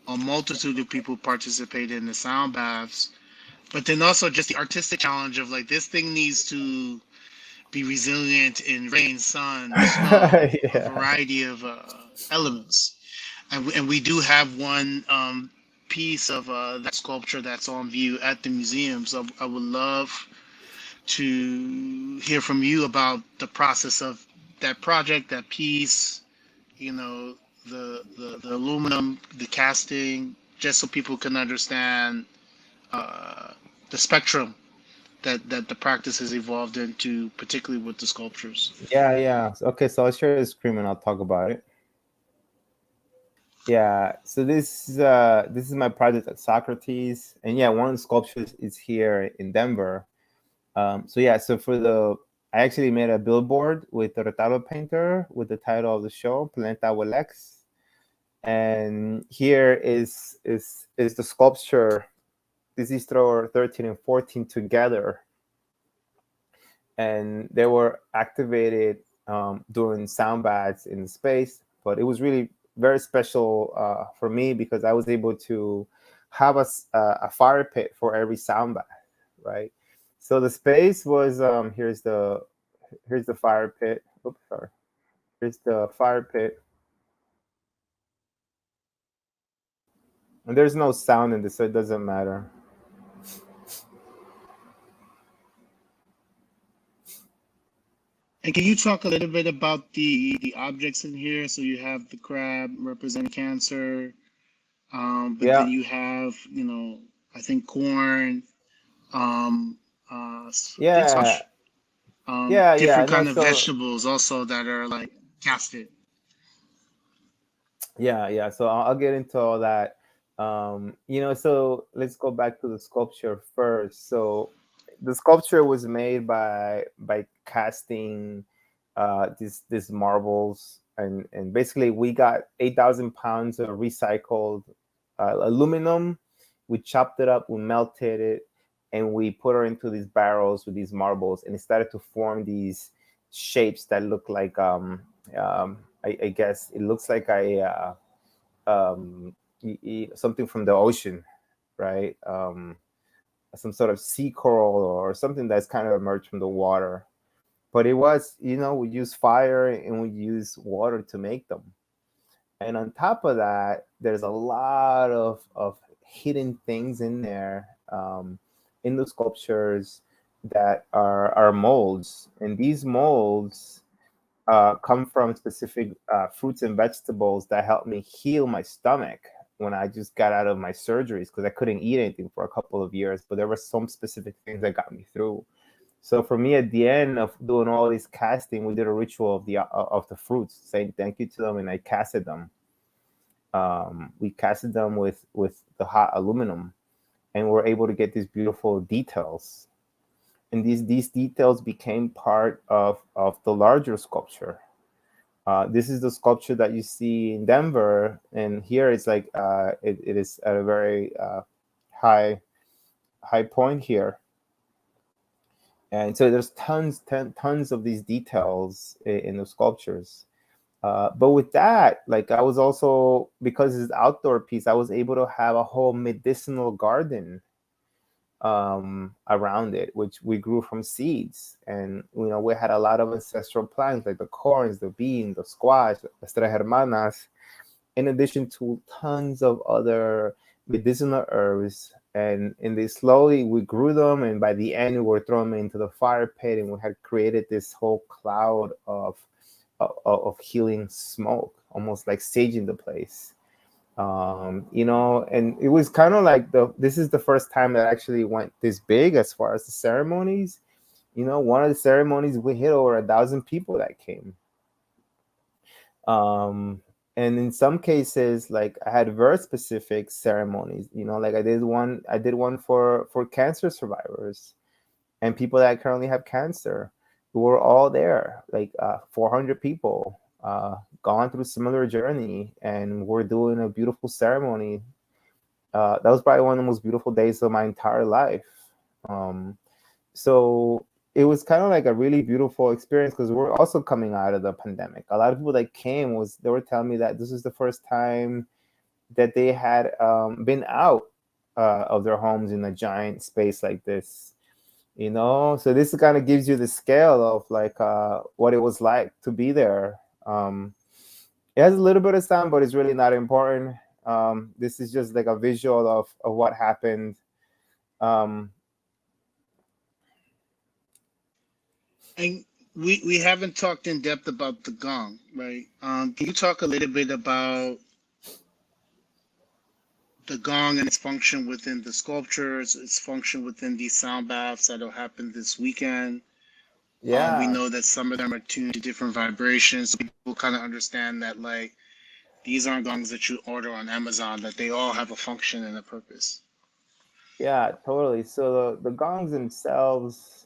a multitude of people participate in the sound baths, but then also just the artistic challenge of like this thing needs to be resilient in rain, sun, snow, a Yeah. variety of elements. And we do have one piece of that sculpture that's on view at the museum. So I would love to hear from you about the process of that project, that piece, you know, the aluminum, the casting, just so people can understand uh, the spectrum that the practice has evolved into, particularly with the sculptures. Yeah, yeah. Okay, so I'll share the screen and I'll talk about it. Yeah, so this is my project at Socrates, and yeah, one of the sculptures is here in Denver. So yeah, so for the I actually made a billboard with the retablo painter with the title of the show, Planeta Welex. And here is the sculpture. This is throw 13 and 14 together, and they were activated during sound baths in space. But it was really very special for me because I was able to have a fire pit for every sound bath, right? So the space was here's the fire pit. Oops, sorry. Here's the fire pit, and there's no sound in this, so it doesn't matter. And can you talk a little bit about the objects in here? So you have the crab representing Cancer, but then Yeah, you have, I think corn, I think yeah, squash, yeah. different No, kind of so vegetables also that are like casted. yeah. So I'll get into all that. So let's go back to the sculpture first. So the sculpture was made by casting these marbles, and basically we got 8,000 pounds of recycled aluminum. We chopped it up, we melted it, and we put her into these barrels with these marbles, and it started to form these shapes that look like I guess it looks like something from the ocean, right? Some sort of sea coral or something that's kind of emerged from the water. But it was, we use fire and we use water to make them. And on top of that, there's a lot of hidden things in there, in the sculptures that are molds. And these molds come from specific fruits and vegetables that help me heal my stomach when I just got out of my surgeries because I couldn't eat anything for a couple of years. But there were some specific things that got me through. So for me, at the end of doing all this casting, we did a ritual of the fruits, saying thank you to them, and I casted them. We casted them with the hot aluminum, and we're able to get these beautiful details. And these details became part of the larger sculpture. This is the sculpture that you see in Denver, and here it's like it is at a very high high point here, and so there's tons of these details in the sculptures. But with that, like I was also because it's outdoor piece, I was able to have a whole medicinal garden around it, which we grew from seeds. And we had a lot of ancestral plants like the corns, the bean, the squash, las tres hermanas, in addition to tons of other medicinal herbs. And they slowly we grew them, and by the end we were throwing them into the fire pit, and we had created this whole cloud of healing smoke, almost like saging the place. And it was kind of like this is the first time that I actually went this big as far as the ceremonies. One of the ceremonies we hit over 1,000 people that came. um and in some cases, like, I had very specific ceremonies, like I did one for cancer survivors and people that currently have cancer, who were all there, like 400 people, gone through similar journey, and we're doing a beautiful ceremony. That was probably one of the most beautiful days of my entire life. um so it was kind of like a really beautiful experience, because we're also coming out of the pandemic. A lot of people that came, they were telling me that this is the first time that they had been out of their homes in a giant space like this. So this kind of gives you the scale of, like, what it was like to be there. It has a little bit of sound, but it's really not important. This is just like a visual of what happened. um, And we haven't talked in depth about the gong, right? Can you talk a little bit about the gong and its function within the sculptures, its function within these sound baths that'll happen this weekend? We yeah. know that some of them are tuned to different vibrations, so people kind of understand that, like, these aren't gongs that you order on Amazon, that they all have a function and a purpose. Yeah, totally. So the gongs themselves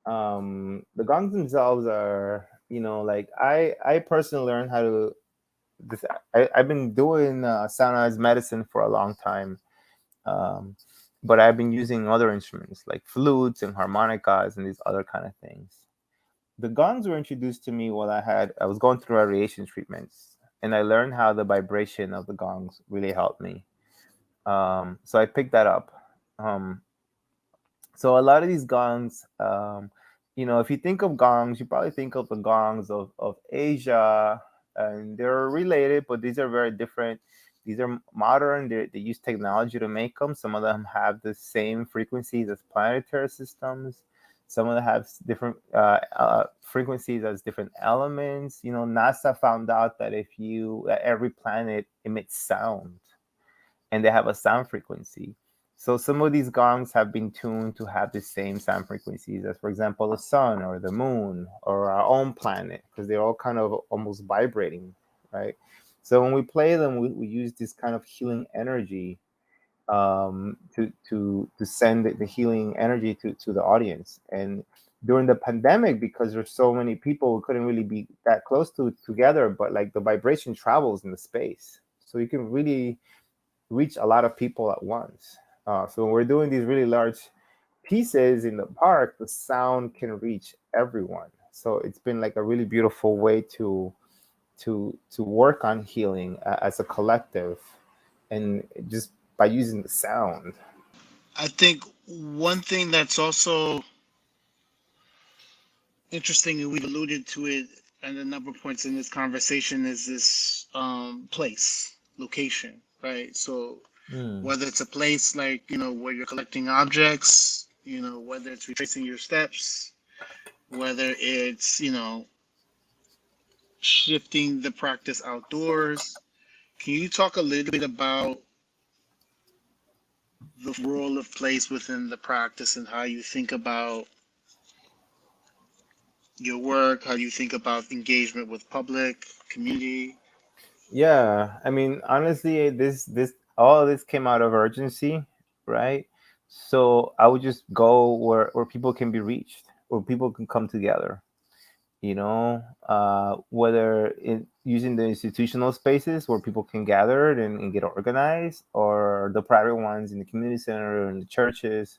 are, like, I personally learned how to this. I've been doing sound as medicine for a long time, um, but I've been using other instruments like flutes and harmonicas and these other kind of things. The gongs were introduced to me while I was going through radiation treatments, and I learned how the vibration of the gongs really helped me. So I picked that up. Um, So a lot of these gongs, if you think of gongs, you probably think of the gongs of Asia, and they're related, but these are very different. These are modern. They use technology to make them. Some of them have the same frequencies as planetary systems. Some of them have different frequencies as different elements. NASA found out that every planet emits sound, and they have a sound frequency. So some of these gongs have been tuned to have the same sound frequencies as, for example, the sun or the moon or our own planet, because they're all kind of almost vibrating, right? So when we play them, we use this kind of healing energy, to send the healing energy to the audience. And during the pandemic, because there's so many people, we couldn't really be that close together, but like the vibration travels in the space, so you can really reach a lot of people at once. So when we're doing these really large pieces in the park, the sound can reach everyone. So it's been like a really beautiful way to work on healing as a collective, and just by using the sound. I think one thing that's also interesting, and we've alluded to it at a number of points in this conversation, is this place, location, right? So Mm. whether it's a place like, where you're collecting objects, whether it's retracing your steps, whether it's, shifting the practice outdoors. Can you talk a little bit about the role of place within the practice and how you think about your work, how you think about engagement with public, community? Yeah, I mean, honestly, this all of this came out of urgency, right? So I would just go where people can be reached, where people can come together. Whether using the institutional spaces where people can gather and get organized, or the private ones in the community center and the churches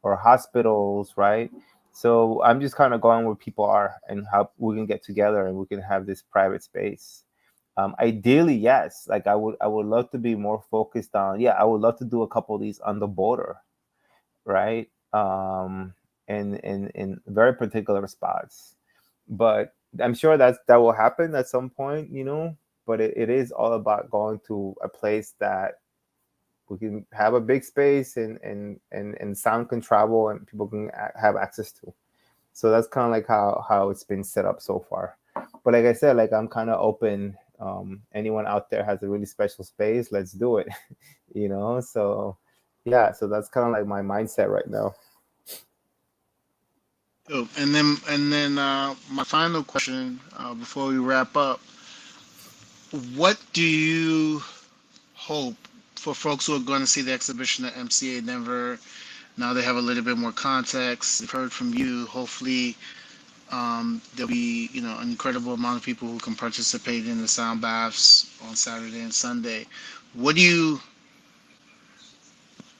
or hospitals, right? So I'm just kind of going where people are and how we can get together and we can have this private space. Ideally, yes. Like I would love to be more focused on. Yeah, I would love to do a couple of these on the border, right? In very particular spots. But I'm sure that will happen at some point, you know. But it is all about going to a place that we can have a big space and sound can travel and people can have access to. So that's kind of like how it's been set up so far. But like I said, like I'm kind of open. Anyone out there has a really special space, let's do it. You know, so yeah, so that's kind of like my mindset right now. Oh, and then my final question before we wrap up: what do you hope for folks who are going to see the exhibition at MCA Denver? Now they have a little bit more context. They've heard from you. Hopefully, there'll be an incredible amount of people who can participate in the sound baths on Saturday and Sunday. What do you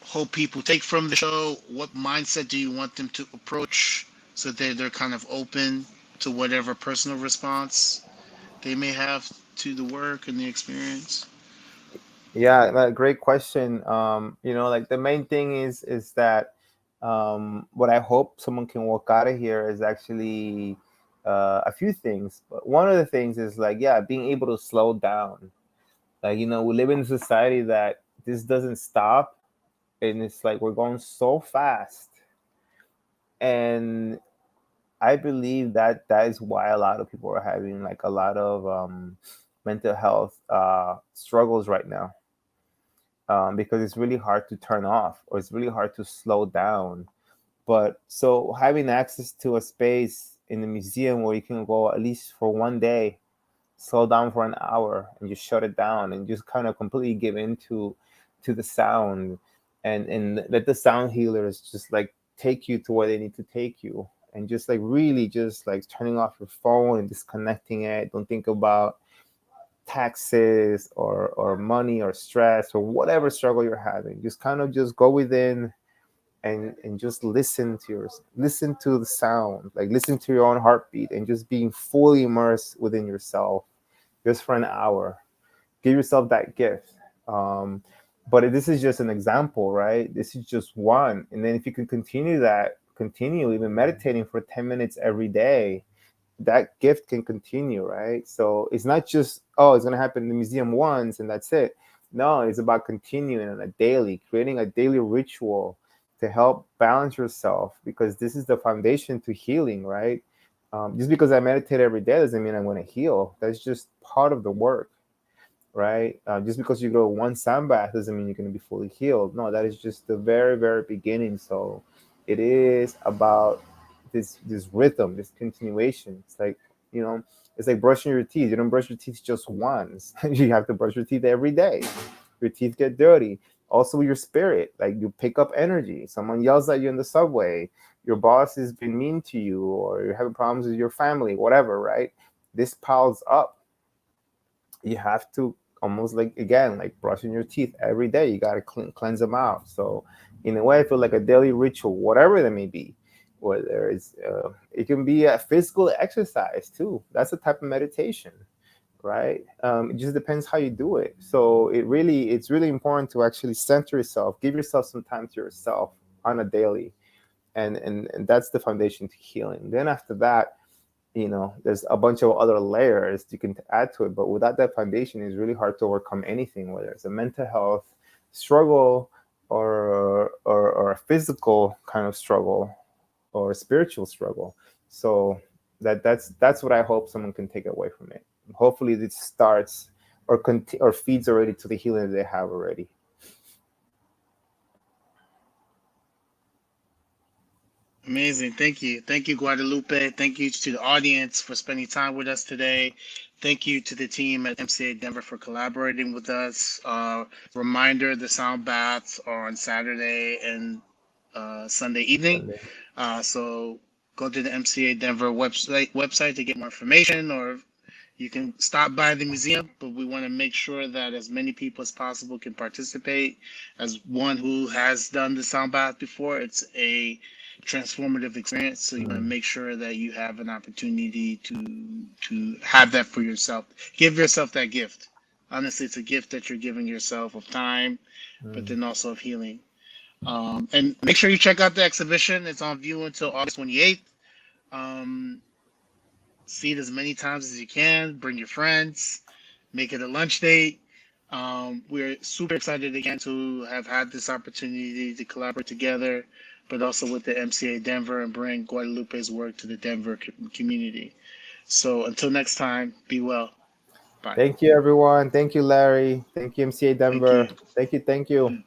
hope people take from the show? What mindset do you want them to approach so that they're kind of open to whatever personal response they may have to the work and the experience? Yeah, great question. You know, like the main thing is that what I hope someone can walk out of here is actually a few things. But one of the things is like, yeah, being able to slow down. Like, you know, we live in a society that this doesn't stop, and it's like we're going so fast. And I believe that that is why a lot of people are having like a lot of mental health struggles right now, because it's really hard to turn off or it's really hard to slow down. But so having access to a space in the museum where you can go at least for one day, slow down for an hour and just shut it down and just kind of completely give into to the sound, and let the sound healers just like take you to where they need to take you, and just like really just like turning off your phone and disconnecting it. Don't think about taxes or money or stress or whatever struggle you're having. Just kind of just go within and just listen to the sound, like listen to your own heartbeat and just being fully immersed within yourself just for an hour. Give yourself that gift. But this is just an example, right? This is just one. And then if you can continue that, continue even meditating for 10 minutes every day, that gift can continue, right? So it's not just, oh, it's going to happen in the museum once and that's it. No, it's about continuing on a daily, creating a daily ritual to help balance yourself, because this is the foundation to healing, right? Just because I meditate every day doesn't mean I'm going to heal. That's just part of the work, right? Just because you go one sound bath doesn't mean you're going to be fully healed. No, that is just the very, very beginning. So it is about this rhythm, this continuation. It's like, you know, it's like brushing your teeth. You don't brush your teeth just once. You have to brush your teeth every day. Your teeth get dirty. Also, your spirit, like you pick up energy. Someone yells at you in the subway. Your boss has been mean to you, or you're having problems with your family, whatever, right? This piles up. You have to almost like, again, like brushing your teeth every day. You got to cleanse them out. So in a way, I feel like a daily ritual, whatever that may be, whether it's it can be a physical exercise too. That's a type of meditation, right? It just depends how you do it. So it's really important to actually center yourself, give yourself some time to yourself on a daily, and that's the foundation to healing. Then after that, you know, there's a bunch of other layers you can add to it, but without that foundation, it's really hard to overcome anything, whether it's a mental health struggle or a physical kind of struggle or a spiritual struggle. So that's what I hope someone can take away from it. Hopefully this starts or feeds already to the healing that they have already. Amazing. Thank you. Thank you, Guadalupe. Thank you to the audience for spending time with us today. Thank you to the team at MCA Denver for collaborating with us. Reminder, the sound baths are on Saturday and Sunday evening. Sunday. So go to the MCA Denver website to get more information, or you can stop by the museum, but we want to make sure that as many people as possible can participate. As one who has done the sound bath before, it's a transformative experience. So you want to Mm, make sure that you have an opportunity to have that for yourself. Give yourself that gift. Honestly, it's a gift that you're giving yourself of time, but mm, then also of healing. And make sure you check out the exhibition. It's on view until August 28th. Um, see it as many times as you can. Bring your friends. Make it a lunch date. We're super excited again to have had this opportunity to collaborate together, but also with the MCA Denver and bring Guadalupe's work to the Denver community. So until next time, be well. Bye. Thank you, everyone. Thank you, Larry. Thank you, MCA Thank you. Denver. Thank you. Thank you.